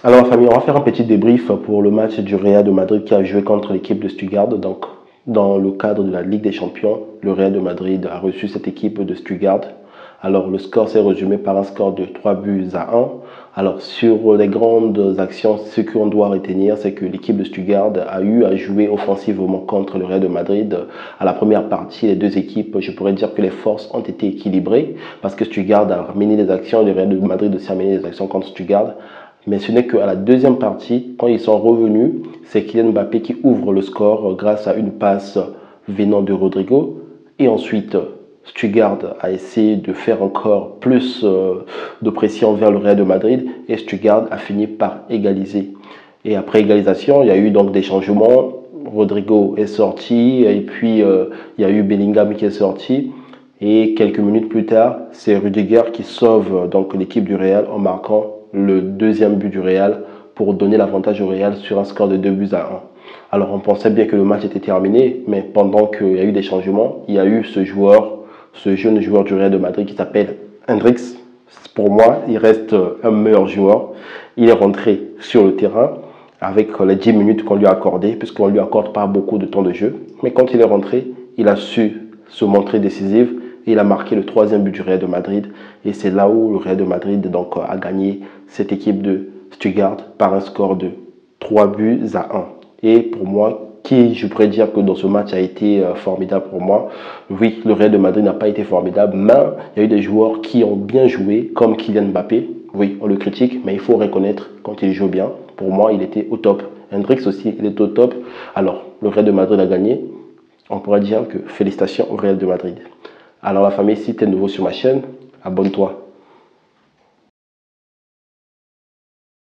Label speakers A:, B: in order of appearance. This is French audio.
A: Alors, famille, on va faire un petit débrief pour le match du Real de Madrid qui a joué contre l'équipe de Stuttgart. Donc, dans le cadre de la Ligue des Champions, le Real de Madrid a reçu cette équipe de Stuttgart. Alors, le score s'est résumé par un score de 3 buts à 1. Alors, sur les grandes actions, ce qu'on doit retenir, c'est que l'équipe de Stuttgart a eu à jouer offensivement contre le Real de Madrid. À la première partie, les deux équipes, je pourrais dire que les forces ont été équilibrées parce que Stuttgart a mené des actions, le Real de Madrid aussi a mené des actions contre Stuttgart. Mais ce n'est qu'à la deuxième partie, quand ils sont revenus, c'est Kylian Mbappé qui ouvre le score grâce à une passe venant de Rodrigo. Et ensuite, Stuttgart a essayé de faire encore plus de pression vers le Real de Madrid et Stuttgart a fini par égaliser. Et après égalisation, il y a eu donc des changements. Rodrigo est sorti et puis il y a eu Bellingham qui est sorti. Et quelques minutes plus tard, c'est Rudiger qui sauve donc l'équipe du Real en marquant le deuxième but du Real pour donner l'avantage au Real sur un score de 2 buts à 1. Alors on pensait bien que le match était terminé, mais pendant qu'il y a eu des changements, il y a eu ce joueur, ce jeune joueur du Real de Madrid qui s'appelle Hendrix. Pour moi, il reste un meilleur joueur. Il est rentré sur le terrain avec les 10 minutes qu'on lui a accordées, puisqu'on ne lui accorde pas beaucoup de temps de jeu. Mais quand il est rentré, il a su se montrer décisif. Il a marqué le troisième but du Real de Madrid. Et c'est là où le Real de Madrid donc, a gagné cette équipe de Stuttgart par un score de 3 buts à 1. Et pour moi, qui je pourrais dire que dans ce match a été formidable pour moi. Oui, le Real de Madrid n'a pas été formidable, mais il y a eu des joueurs qui ont bien joué, comme Kylian Mbappé. Oui, on le critique, mais il faut reconnaître quand il joue bien. Pour moi, il était au top. Hendrix aussi, il était au top. Alors, le Real de Madrid a gagné. On pourrait dire que félicitations au Real de Madrid. Alors la famille, si tu es nouveau sur ma chaîne, abonne-toi.